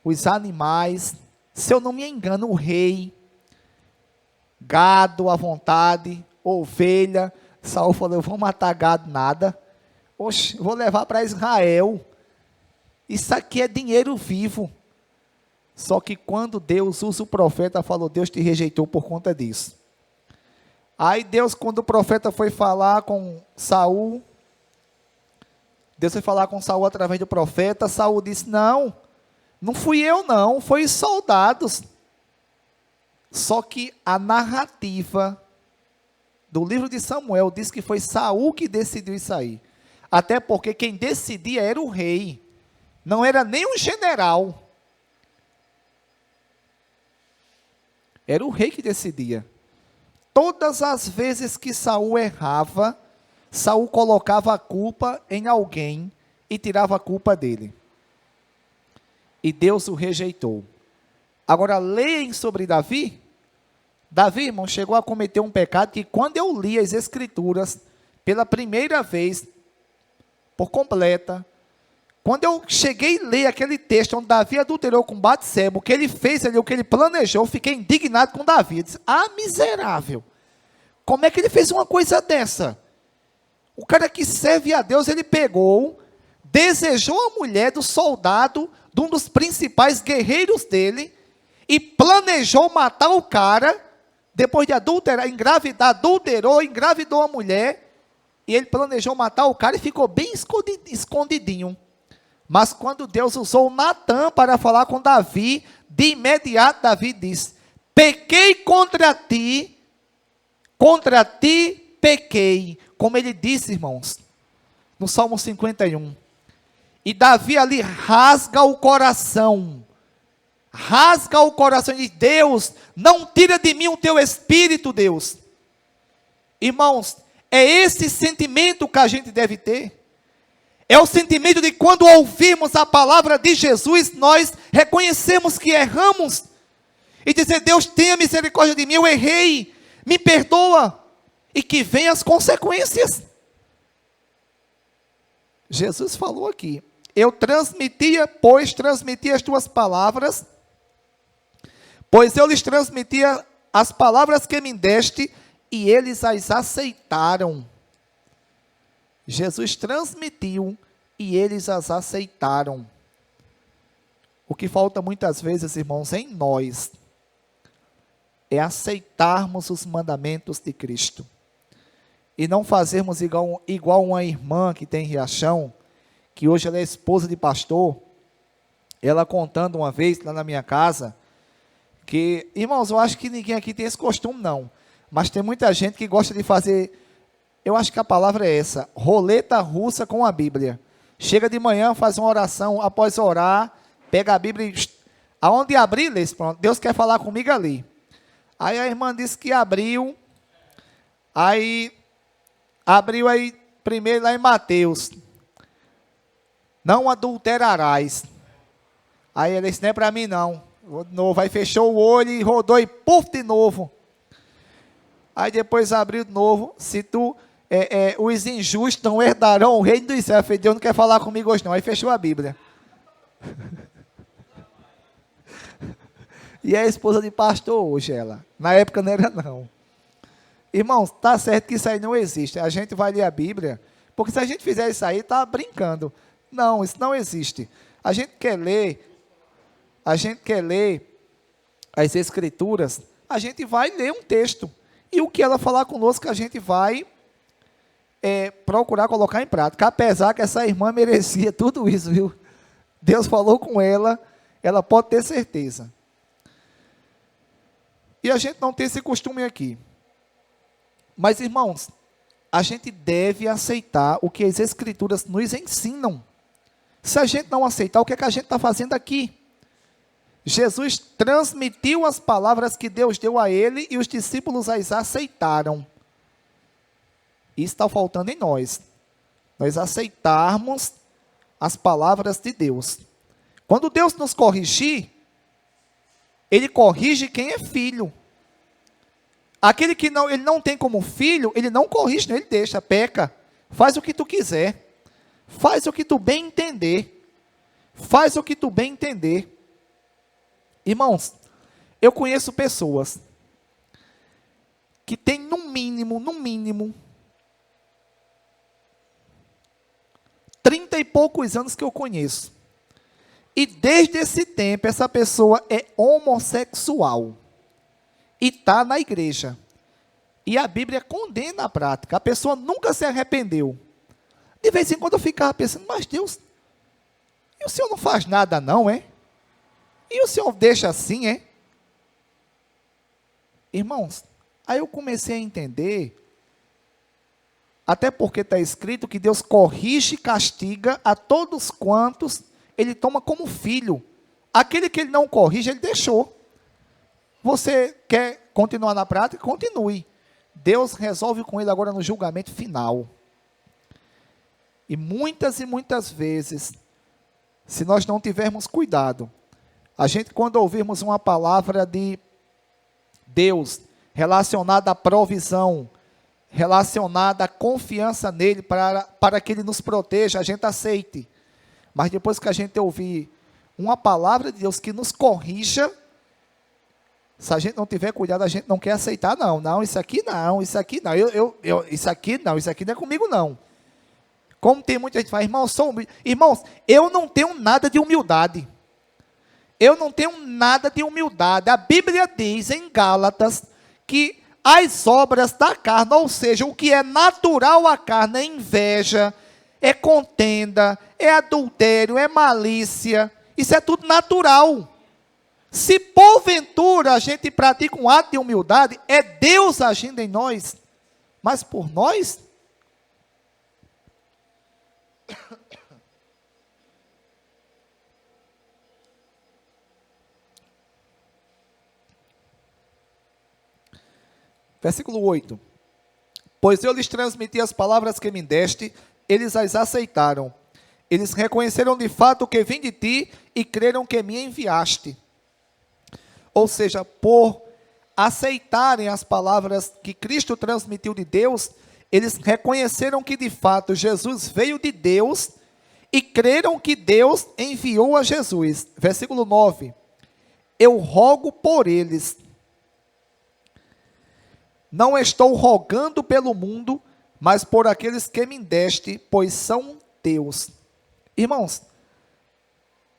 os animais, se eu não me engano, o rei, gado à vontade, ovelha. Saul falou: eu vou matar gado nada. Oxe, vou levar para Israel. Isso aqui é dinheiro vivo. Só que quando Deus usa o profeta, falou: Deus te rejeitou por conta disso. Aí Deus, quando o profeta foi falar com Saul, Deus foi falar com Saul através do profeta, Saul disse: não fui eu não, foi os soldados. Só que a narrativa do livro de Samuel diz que foi Saul que decidiu isso aí. Até porque quem decidia era o rei, não era nem um general. Era o rei que decidia. Todas as vezes que Saul errava, Saul colocava a culpa em alguém e tirava a culpa dele. E Deus o rejeitou. Agora, leem sobre Davi. Davi, irmão, chegou a cometer um pecado que, quando eu li as Escrituras pela primeira vez, por completa, quando eu cheguei a ler aquele texto onde Davi adulterou com Batseba, o que ele fez ali, o que ele planejou, fiquei indignado com Davi. Eu disse: miserável, como é que ele fez uma coisa dessa? O cara que serve a Deus, ele pegou, desejou a mulher do soldado, de um dos principais guerreiros dele, e planejou matar o cara, depois de adulterar, engravidar, adulterou, engravidou a mulher, e ele planejou matar o cara e ficou bem escondidinho. Mas quando Deus usou Natã para falar com Davi, de imediato Davi disse: pequei contra ti pequei. Como ele disse, irmãos, no Salmo 51. E Davi ali rasga o coração. Rasga o coração e diz: Deus, não tira de mim o teu espírito, Deus. Irmãos, é esse sentimento que a gente deve ter. É o sentimento de quando ouvirmos a palavra de Jesus, nós reconhecemos que erramos. E dizer: Deus, tenha misericórdia de mim, eu errei, me perdoa. E que venham as consequências. Jesus falou aqui: eu transmitia as tuas palavras, pois eu lhes transmitia as palavras que me deste, e eles as aceitaram. Jesus transmitiu e eles as aceitaram. O que falta muitas vezes, irmãos, em nós, é aceitarmos os mandamentos de Cristo. E não fazermos igual uma irmã que tem em Riachão, que hoje ela é esposa de pastor, ela contando uma vez lá na minha casa, que, irmãos, eu acho que ninguém aqui tem esse costume não, mas tem muita gente que gosta de fazer, eu acho que a palavra é essa, roleta russa com a Bíblia. Chega de manhã, faz uma oração, após orar, pega a Bíblia e aonde abrir, lê, pronto, Deus quer falar comigo ali. Aí a irmã disse que abriu aí primeiro lá em Mateus, não adulterarás. Aí ele disse, não é para mim não, vou de novo, aí fechou o olho e rodou e puf de novo. Aí depois abriu de novo, se os injustos não herdarão o reino dos céus. Deus não quer falar comigo hoje não, aí fechou a Bíblia. E é a esposa de pastor hoje ela, na época não era não. Irmãos, está certo que isso aí não existe, a gente vai ler a Bíblia, porque se a gente fizer isso aí, está brincando. Não, isso não existe. A gente quer ler as Escrituras, a gente vai ler um texto, e o que ela falar conosco, a gente vai procurar colocar em prática, apesar que essa irmã merecia tudo isso, viu? Deus falou com ela, ela pode ter certeza. E a gente não tem esse costume aqui. Mas, irmãos, a gente deve aceitar o que as Escrituras nos ensinam. Se a gente não aceitar, o que é que a gente está fazendo aqui? Jesus transmitiu as palavras que Deus deu a ele e os discípulos as aceitaram. Isso está faltando em nós. Nós aceitarmos as palavras de Deus. Quando Deus nos corrigir, Ele corrige quem é filho. Aquele que ele não tem como filho, Ele não corrige, não, Ele deixa, peca. Faz o que tu quiser. Faz o que tu bem entender. Faz o que tu bem entender. Irmãos, eu conheço pessoas que têm no mínimo, 30 e poucos anos que eu conheço. E desde esse tempo, essa pessoa é homossexual. E está na igreja. E a Bíblia condena a prática. A pessoa nunca se arrependeu. De vez em quando eu ficava pensando, mas Deus, e o Senhor não faz nada não, é? E o Senhor deixa assim, é? Irmãos, aí eu comecei a entender, até porque está escrito que Deus corrige e castiga a todos quantos Ele toma como filho. Aquele que Ele não corrige, Ele deixou. Você quer continuar na prática? Continue. Deus resolve com ele agora no julgamento final. E muitas vezes, se nós não tivermos cuidado, a gente, quando ouvirmos uma palavra de Deus relacionada à provisão, relacionada à confiança nele para que ele nos proteja, a gente aceite. Mas depois que a gente ouvir uma palavra de Deus que nos corrija, se a gente não tiver cuidado, a gente não quer aceitar, não, isso aqui não, isso aqui não, isso aqui não é comigo não. Como tem muita gente que fala, irmãos, eu não tenho nada de humildade. Eu não tenho nada de humildade. A Bíblia diz em Gálatas que as obras da carne, ou seja, o que é natural à carne, é inveja, é contenda, é adultério, é malícia. Isso é tudo natural. Se porventura a gente pratica um ato de humildade, é Deus agindo em nós, mas por nós. Versículo 8. Pois eu lhes transmiti as palavras que me deste, eles as aceitaram. Eles reconheceram de fato que vim de ti e creram que me enviaste. Ou seja, por aceitarem as palavras que Cristo transmitiu de Deus, eles reconheceram que de fato Jesus veio de Deus e creram que Deus enviou a Jesus. Versículo 9. Eu rogo por eles. Não estou rogando pelo mundo, mas por aqueles que me deste, pois são teus. Irmãos,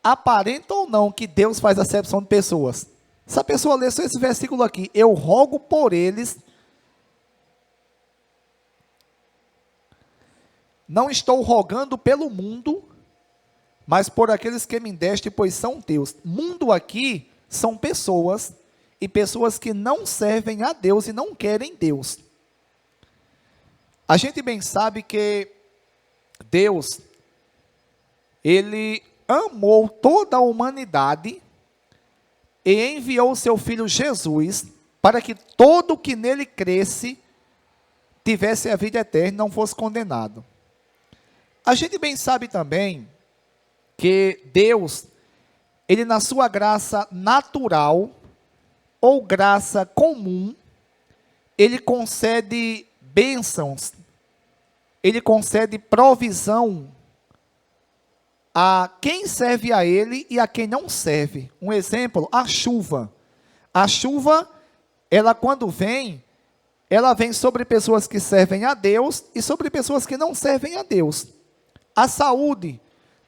aparenta ou não que Deus faz acepção de pessoas? Se a pessoa ler só esse versículo aqui, eu rogo por eles, não estou rogando pelo mundo, mas por aqueles que me deste, pois são teus. Mundo aqui são pessoas, e pessoas que não servem a Deus e não querem Deus. A gente bem sabe que Deus, Ele amou toda a humanidade e enviou o seu Filho Jesus para que todo que nele cresce tivesse a vida eterna e não fosse condenado. A gente bem sabe também que Deus, Ele na sua graça natural ou graça comum, Ele concede bênçãos, Ele concede provisão a quem serve a Ele e a quem não serve. Um exemplo, a chuva. A chuva, ela quando vem, ela vem sobre pessoas que servem a Deus e sobre pessoas que não servem a Deus. A saúde.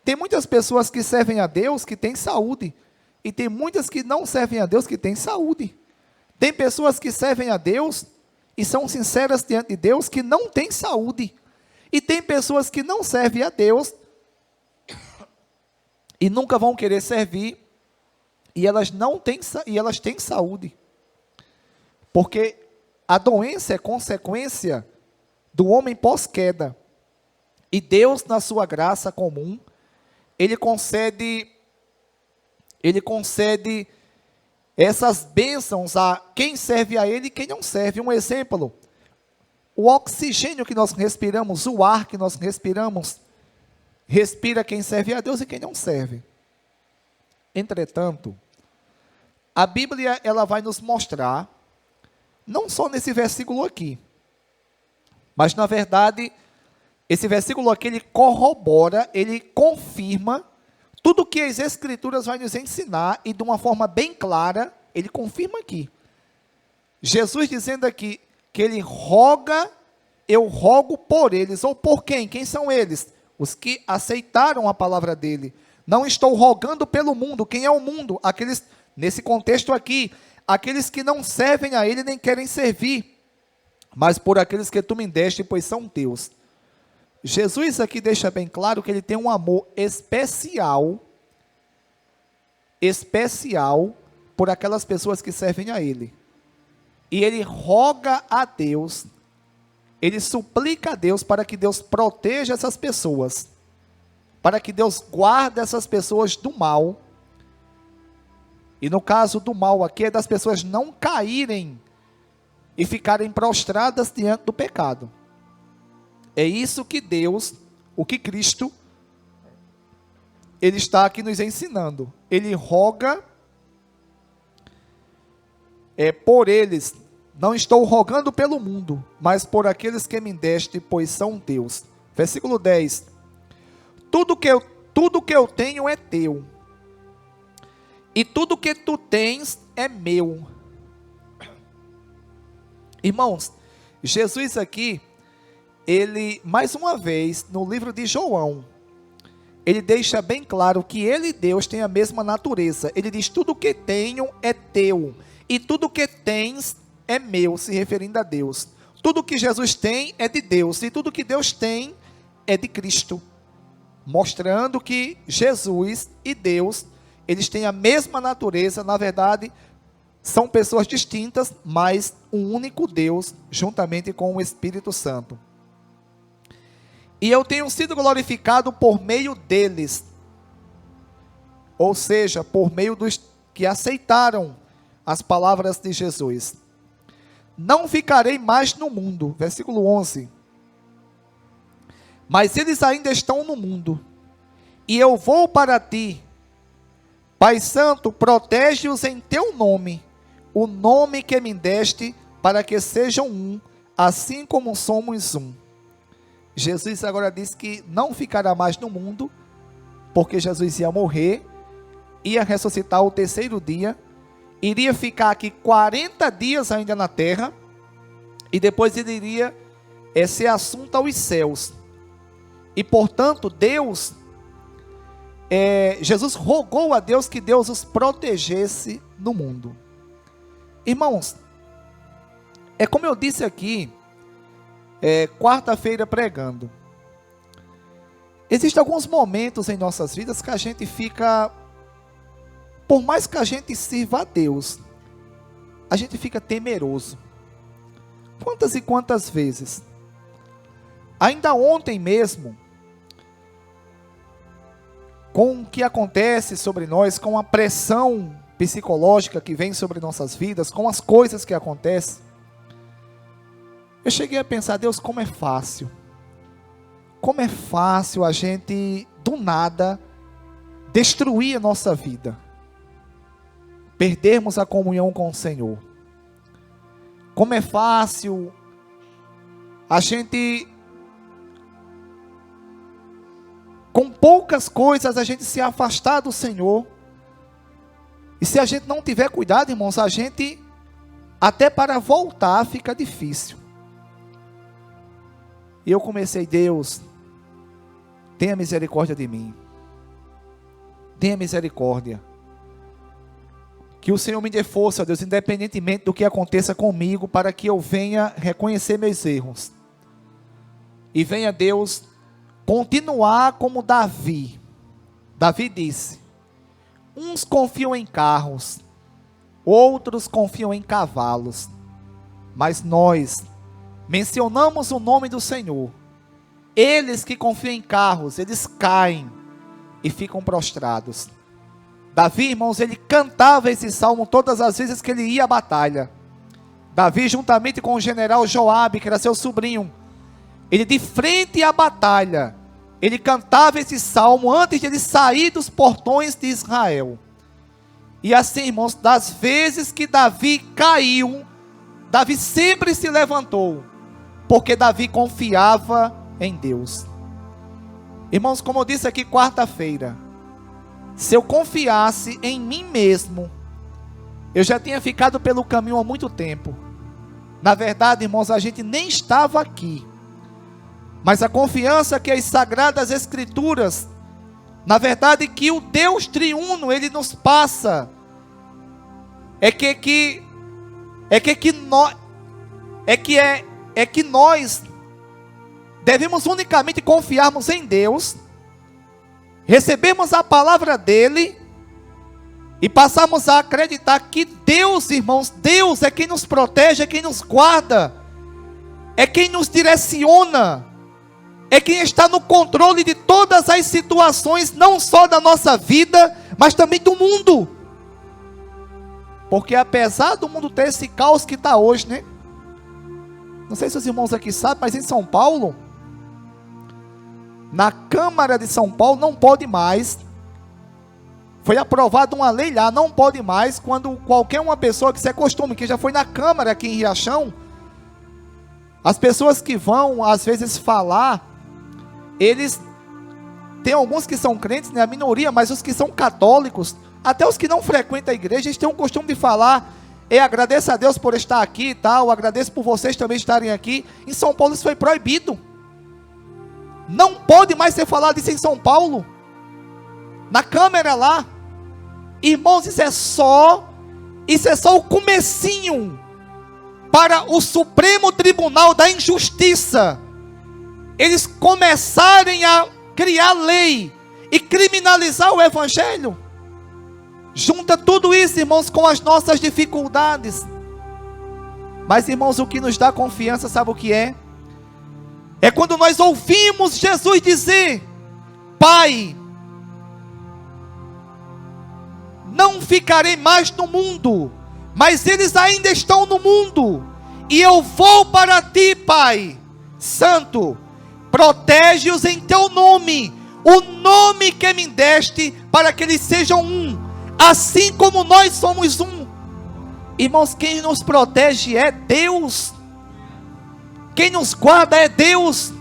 Tem muitas pessoas que servem a Deus que têm saúde. E tem muitas que não servem a Deus que têm saúde. Tem pessoas que servem a Deus e são sinceras diante de Deus que não têm saúde. E tem pessoas que não servem a Deus e nunca vão querer servir, e elas têm saúde. Porque a doença é consequência do homem pós-queda. E Deus, na sua graça comum, Ele concede essas bênçãos a quem serve a Ele e quem não serve. Um exemplo, o oxigênio que nós respiramos, o ar que nós respiramos, respira quem serve a Deus e quem não serve. Entretanto, a Bíblia ela vai nos mostrar, não só nesse versículo aqui, mas na verdade, esse versículo aqui ele corrobora, ele confirma tudo que as Escrituras vão nos ensinar e de uma forma bem clara, ele confirma aqui. Jesus dizendo aqui que ele roga, eu rogo por eles, ou por quem? Quem são eles? Os que aceitaram a palavra dele. Não estou rogando pelo mundo. Quem é o mundo? Aqueles, nesse contexto aqui, aqueles que não servem a ele nem querem servir, mas por aqueles que tu me deste, pois são teus. Jesus aqui deixa bem claro que ele tem um amor especial por aquelas pessoas que servem a ele. E ele roga a Deus, ele suplica a Deus para que Deus proteja essas pessoas, para que Deus guarde essas pessoas do mal. E no caso do mal aqui é das pessoas não caírem e ficarem prostradas diante do pecado. É isso que Deus, o que Cristo, Ele está aqui nos ensinando. Ele roga por eles. Não estou rogando pelo mundo, mas por aqueles que me deste, pois são teus. Versículo 10. Tudo que eu tenho é teu, e tudo que tu tens é meu. Irmãos, Jesus aqui, ele, mais uma vez, no livro de João, ele deixa bem claro que ele e Deus têm a mesma natureza. Ele diz, tudo que tenho é teu, e tudo que tens é meu, se referindo a Deus. Tudo que Jesus tem é de Deus, e tudo que Deus tem é de Cristo. Mostrando que Jesus e Deus, eles têm a mesma natureza, na verdade, são pessoas distintas, mas um único Deus, juntamente com o Espírito Santo. E eu tenho sido glorificado por meio deles, ou seja, por meio dos que aceitaram as palavras de Jesus. Não ficarei mais no mundo, versículo 11, mas eles ainda estão no mundo, e eu vou para ti. Pai Santo, protege-os em teu nome, o nome que me deste, para que sejam um, assim como somos um. Jesus agora diz que não ficará mais no mundo, porque Jesus ia morrer, ia ressuscitar o terceiro dia, iria ficar aqui 40 dias ainda na terra, e depois ele iria ser assunto aos céus. E portanto, Jesus rogou a Deus que Deus os protegesse no mundo. Irmãos, é como eu disse aqui, quarta-feira pregando. Existem alguns momentos em nossas vidas que a gente fica, por mais que a gente sirva a Deus, a gente fica temeroso. Quantas e quantas vezes? Ainda ontem mesmo, com o que acontece sobre nós, com a pressão psicológica que vem sobre nossas vidas, com as coisas que acontecem, eu cheguei a pensar, Deus, como é fácil a gente, do nada, destruir a nossa vida, perdermos a comunhão com o Senhor. Como é fácil a gente, com poucas coisas, a gente se afastar do Senhor. E se a gente não tiver cuidado, irmãos, a gente, até para voltar, fica difícil. E eu comecei, Deus, tenha misericórdia de mim. Tenha misericórdia. Que o Senhor me dê força, Deus, independentemente do que aconteça comigo, para que eu venha reconhecer meus erros. E venha, Deus, continuar como Davi. Davi disse: uns confiam em carros, outros confiam em cavalos, mas nós mencionamos o nome do Senhor. Eles que confiam em carros, eles caem e ficam prostrados. Davi, irmãos, ele cantava esse salmo todas as vezes que ele ia à batalha. Davi, juntamente com o general Joabe, que era seu sobrinho, ele de frente à batalha, ele cantava esse salmo antes de ele sair dos portões de Israel. E assim, irmãos, das vezes que Davi caiu, Davi sempre se levantou, porque Davi confiava em Deus. Irmãos, como eu disse aqui quarta-feira, se eu confiasse em mim mesmo, eu já tinha ficado pelo caminho há muito tempo. Na verdade, irmãos, a gente nem estava aqui. Mas a confiança que as Sagradas Escrituras, na verdade que o Deus triuno, Ele nos passa, é que nós devemos unicamente confiarmos em Deus, recebemos a palavra dEle, e passamos a acreditar que Deus, irmãos, Deus é quem nos protege, é quem nos guarda, é quem nos direciona, é quem está no controle de todas as situações, não só da nossa vida, mas também do mundo. Porque apesar do mundo ter esse caos que está hoje, né? Não sei se os irmãos aqui sabem, mas em São Paulo, na Câmara de São Paulo, não pode mais, foi aprovada uma lei lá, não pode mais, quando qualquer uma pessoa, que isso é costume, que já foi na Câmara aqui em Riachão, as pessoas que vão, às vezes, falar, eles, tem alguns que são crentes, né, a minoria, mas os que são católicos, até os que não frequentam a igreja, eles têm um costume de falar, agradeço a Deus por estar aqui e tal, agradeço por vocês também estarem aqui. Em São Paulo isso foi proibido, não pode mais ser falado isso em São Paulo, na Câmara lá. Irmãos, isso é só o comecinho para o Supremo Tribunal da Injustiça eles começarem a criar lei e criminalizar o Evangelho. Junta tudo isso, irmãos, com as nossas dificuldades. Mas, irmãos, o que nos dá confiança, sabe o que é? É quando nós ouvimos Jesus dizer: Pai, não ficarei mais no mundo, mas eles ainda estão no mundo, e eu vou para ti, Pai Santo, protege-os em teu nome, o nome que me deste, para que eles sejam um, assim como nós somos um. Irmãos, quem nos protege é Deus, quem nos guarda é Deus.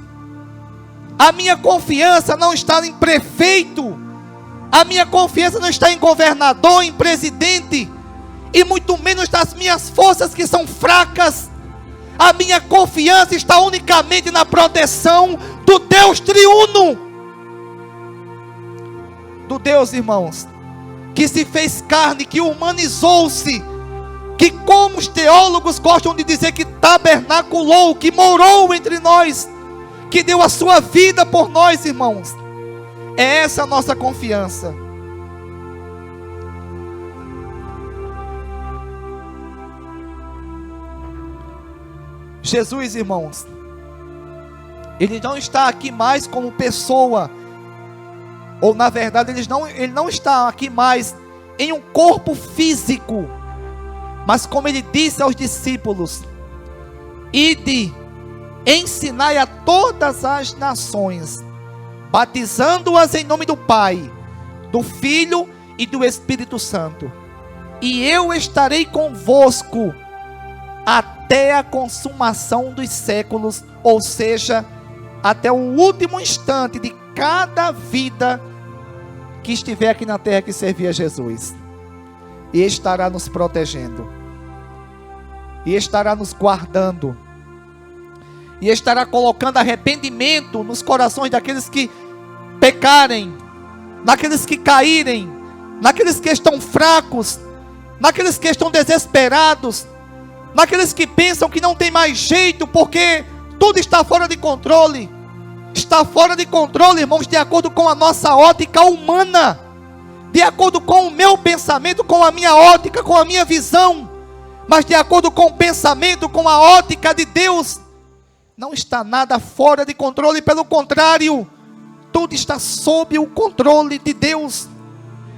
A minha confiança não está em prefeito, a minha confiança não está em governador, em presidente, e muito menos nas minhas forças que são fracas. A minha confiança está unicamente na proteção do Deus triuno, do Deus, irmãos, que se fez carne, que humanizou-se, que, como os teólogos gostam de dizer, que tabernaculou, que morou entre nós, que deu a sua vida por nós, irmãos. É essa a nossa confiança. Jesus, irmãos, Ele não está aqui mais como pessoa, ou na verdade Ele não está aqui mais em um corpo físico, mas como Ele disse aos discípulos: ide, ensinai a todas as nações, batizando-as em nome do Pai, do Filho e do Espírito Santo, e eu estarei convosco até a consumação dos séculos, ou seja, até o último instante de cada vida que estiver aqui na terra que servir a Jesus. E estará nos protegendo, e estará nos guardando, e estará colocando arrependimento nos corações daqueles que pecarem, naqueles que caírem, naqueles que estão fracos, naqueles que estão desesperados, naqueles que pensam que não tem mais jeito, porque tudo está fora de controle. Está fora de controle, irmãos, de acordo com a nossa ótica humana, de acordo com o meu pensamento, com a minha ótica, com a minha visão, mas de acordo com o pensamento, com a ótica de Deus, não está nada fora de controle, pelo contrário, tudo está sob o controle de Deus.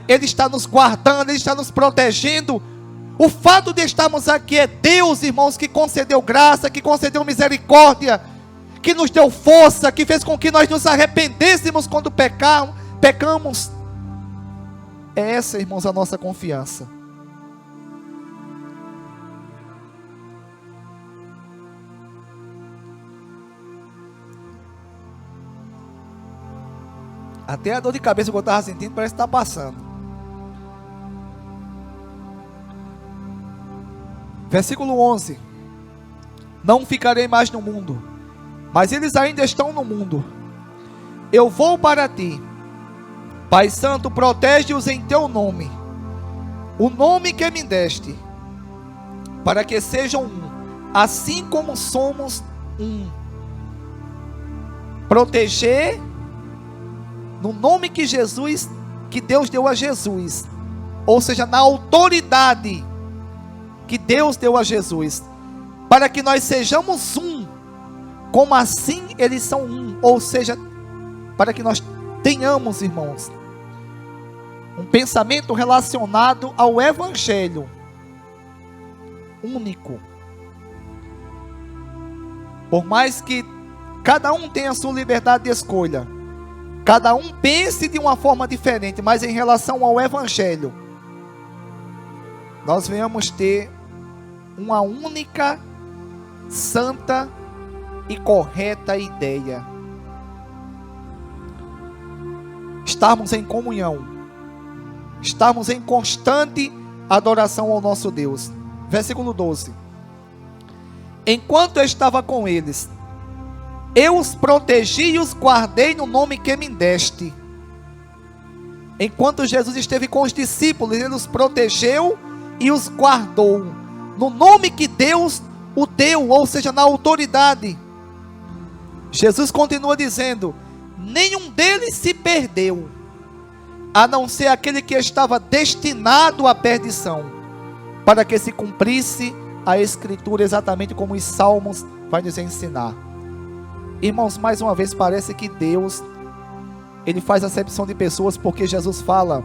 Ele está nos guardando, Ele está nos protegendo. O fato de estarmos aqui é Deus, irmãos, que concedeu graça, que concedeu misericórdia, que nos deu força, que fez com que nós nos arrependêssemos quando pecamos. É essa, irmãos, a nossa confiança. Até a dor de cabeça que eu estava sentindo parece que está passando. Versículo 11: não ficarei mais no mundo, mas eles ainda estão no mundo. Eu vou para ti. Pai Santo, protege-os em teu nome, o nome que me deste, para que sejam um, assim como somos um. Proteger no nome que Deus deu a Jesus, ou seja, na autoridade que Deus deu a Jesus, para que nós sejamos um, como assim eles são um, ou seja, para que nós tenhamos, irmãos, um pensamento relacionado ao Evangelho único. Por mais que cada um tenha a sua liberdade de escolha, cada um pense de uma forma diferente, mas em relação ao Evangelho, nós venhamos ter uma única, santa e correta ideia. Estarmos em comunhão, estarmos em constante adoração ao nosso Deus. Versículo 12: enquanto eu estava com eles, eu os protegi e os guardei no nome que me deste. Enquanto Jesus esteve com os discípulos, Ele os protegeu e os guardou no nome que Deus o deu, ou seja, na autoridade. Jesus continua dizendo: nenhum deles se perdeu, a não ser aquele que estava destinado à perdição, para que se cumprisse a Escritura, exatamente como os Salmos vai nos ensinar. Irmãos, mais uma vez parece que Deus, Ele faz acepção de pessoas, porque Jesus fala,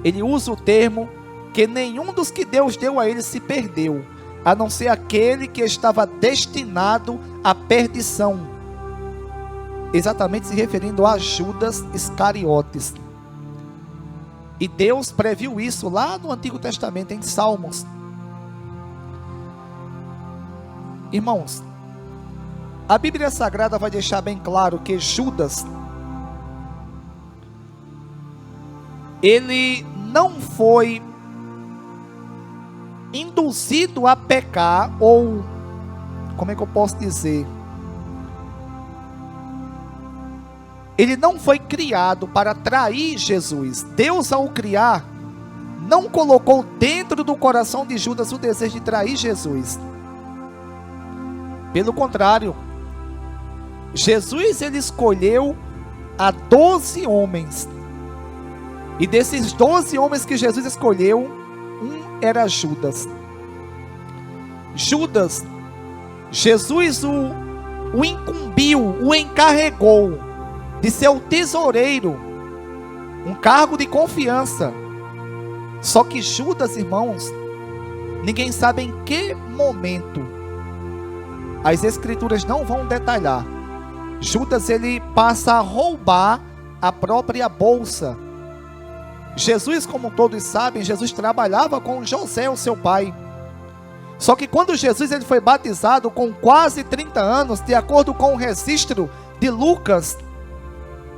Ele usa o termo que nenhum dos que Deus deu a Ele se perdeu, a não ser aquele que estava destinado à perdição, exatamente se referindo a Judas Iscariotes. E Deus previu isso lá no Antigo Testamento, em Salmos. Irmãos, a Bíblia Sagrada vai deixar bem claro que Judas, ele não foi induzido a pecar, ou, como é que eu posso dizer? Ele não foi criado para trair Jesus. Deus, ao criar, não colocou dentro do coração de Judas o desejo de trair Jesus. Pelo contrário, Jesus ele escolheu a 12 homens. E desses 12 homens que Jesus escolheu, um era Judas. Judas, Jesus o incumbiu, o encarregou de ser o tesoureiro, um cargo de confiança. Só que Judas, irmãos, ninguém sabe em que momento, as escrituras não vão detalhar, Judas ele passa a roubar a própria bolsa. Jesus, como todos sabem, Jesus trabalhava com José, o seu pai. Só que quando Jesus ele foi batizado com quase 30 anos, de acordo com o registro de Lucas,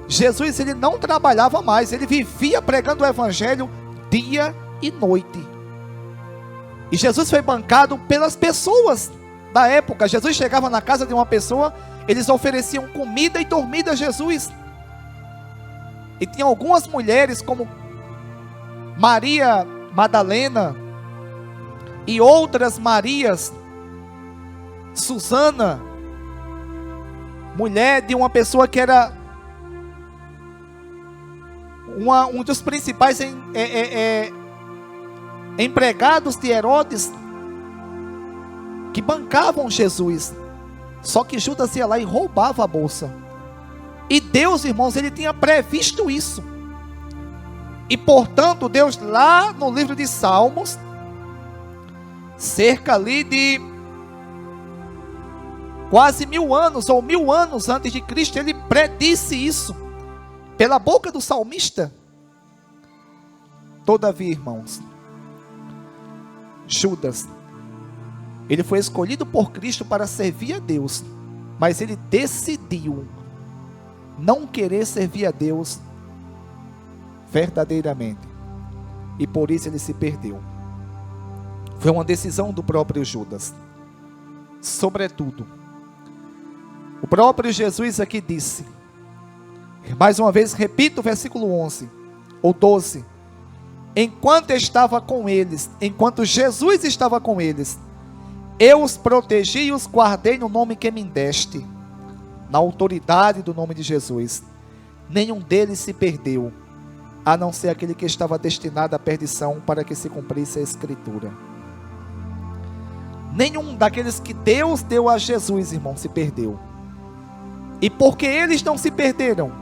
Jesus ele não trabalhava mais, ele vivia pregando o evangelho dia e noite. E Jesus foi bancado pelas pessoas da época. Jesus chegava na casa de uma pessoa, eles ofereciam comida e dormida a Jesus. E tinha algumas mulheres como Maria Madalena e outras Marias, Susana, mulher de uma pessoa que era um dos principais empregados de Herodes, que bancavam Jesus. Só que Judas ia lá e roubava a bolsa. E Deus, irmãos, ele tinha previsto isso. E portanto, Deus lá no livro de Salmos, cerca ali de quase 1000 anos, ou 1000 anos antes de Cristo, ele predisse isso, pela boca do salmista. Todavia, irmãos, Judas, ele foi escolhido por Cristo para servir a Deus, mas ele decidiu não querer servir a Deus verdadeiramente, e por isso ele se perdeu. Foi uma decisão do próprio Judas. Sobretudo, o próprio Jesus aqui disse, mais uma vez, repito o versículo 11 ou 12: enquanto estava com eles, enquanto Jesus estava com eles, eu os protegi e os guardei no nome que me deste. Na autoridade do nome de Jesus, nenhum deles se perdeu, a não ser aquele que estava destinado à perdição, para que se cumprisse a Escritura. Nenhum daqueles que Deus deu a Jesus, irmão, se perdeu. E por que eles não se perderam?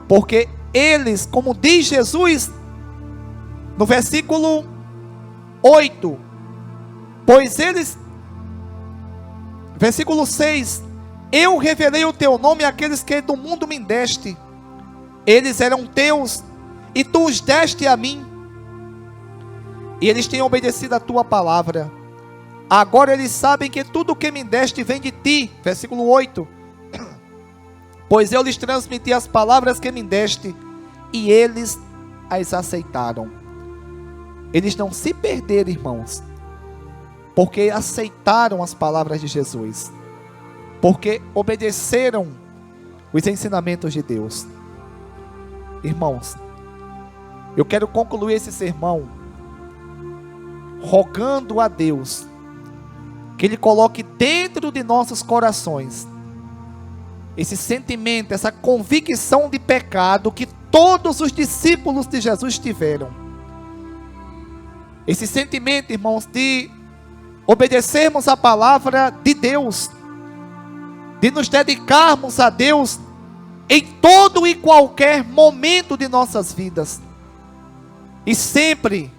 Porque eles, como diz Jesus no versículo 8, pois eles, versículo 6, eu revelei o teu nome àqueles que do mundo me deste. Eles eram teus, e tu os deste a mim, e eles têm obedecido a tua palavra. Agora eles sabem que tudo o que me deste vem de ti. Versículo 8, pois eu lhes transmiti as palavras que me deste, e eles as aceitaram. Eles não se perderam, irmãos, porque aceitaram as palavras de Jesus, porque obedeceram os ensinamentos de Deus. Irmãos, eu quero concluir esse sermão rogando a Deus que Ele coloque dentro de nossos corações esse sentimento, essa convicção de pecado que todos os discípulos de Jesus tiveram. Esse sentimento, irmãos, de obedecermos a palavra de Deus, de nos dedicarmos a Deus em todo e qualquer momento de nossas vidas. E sempre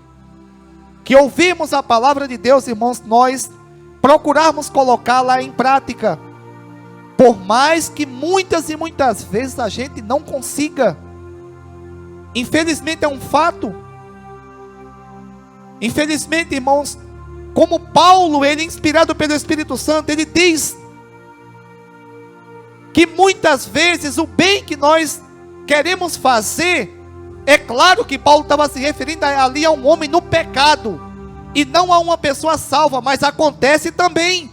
que ouvirmos a palavra de Deus, irmãos, nós procurarmos colocá-la em prática, por mais que muitas e muitas vezes a gente não consiga. Infelizmente é um fato. Infelizmente, irmãos, como Paulo, ele inspirado pelo Espírito Santo, ele diz que muitas vezes o bem que nós queremos fazer, é claro que Paulo estava se referindo ali a um homem no pecado, e não a uma pessoa salva, mas acontece também.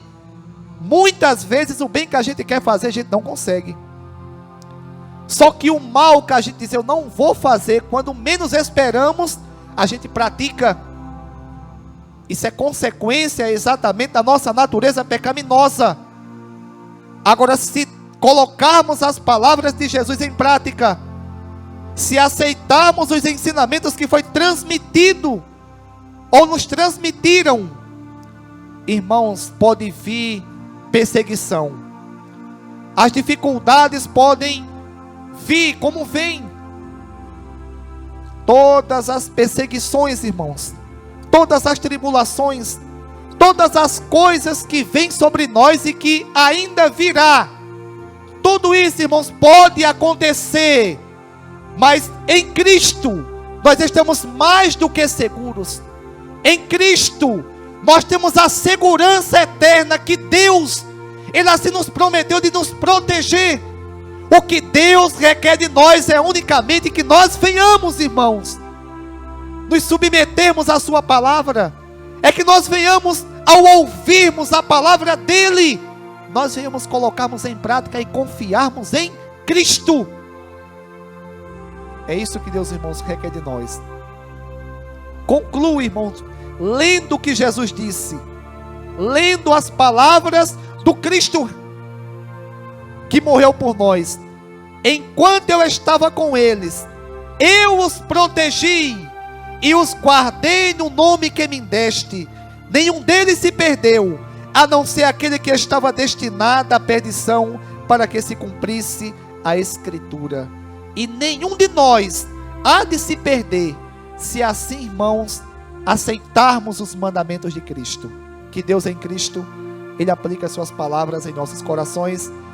Muitas vezes o bem que a gente quer fazer, a gente não consegue. Só que o mal que a gente diz, eu não vou fazer, quando menos esperamos, a gente pratica. Isso é consequência exatamente da nossa natureza pecaminosa. Agora, se colocarmos as palavras de Jesus em prática, se aceitarmos os ensinamentos que foi transmitido, ou nos transmitiram, irmãos, pode vir perseguição. As dificuldades podem vir como vem. Todas as perseguições, irmãos, todas as tribulações, todas as coisas que vêm sobre nós e que ainda virá, tudo isso, irmãos, pode acontecer, mas em Cristo nós estamos mais do que seguros. Em Cristo nós temos a segurança eterna que Deus, Ele assim nos prometeu de nos proteger. O que Deus requer de nós é unicamente que nós venhamos, irmãos, nos submetermos à sua palavra. É que nós venhamos, ao ouvirmos a palavra dEle, nós venhamos colocarmos em prática e confiarmos em Cristo. É isso que Deus, irmãos, requer de nós. Concluo, irmãos, lendo o que Jesus disse, lendo as palavras do Cristo que morreu por nós. Enquanto eu estava com eles, eu os protegi e os guardei no nome que me deste. Nenhum deles se perdeu, a não ser aquele que estava destinado à perdição, para que se cumprisse a Escritura. E nenhum de nós há de se perder, se assim, irmãos, aceitarmos os mandamentos de Cristo. Que Deus em Cristo, Ele aplica as suas palavras em nossos corações.